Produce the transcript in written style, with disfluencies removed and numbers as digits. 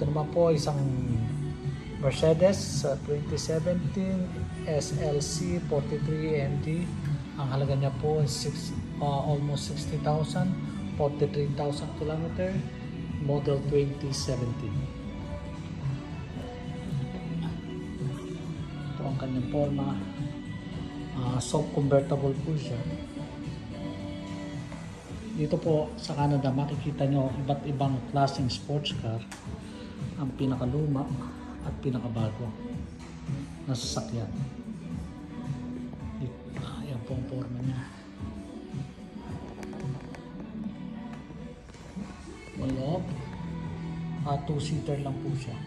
Ito naman po isang Mercedes 2017 SLC 43 AMG. Ang halaga niya po is almost 60,000, 43,000 km, model 2017. Ito ang kanyang forma. Soft convertible po siya. Dito po sa Canada makikita nyo iba't ibang klaseng sports car. Ang pinakaluma at pinakabago na sasakyan. Ayan po ang forma niya. Loob, 2-seater lang po siya.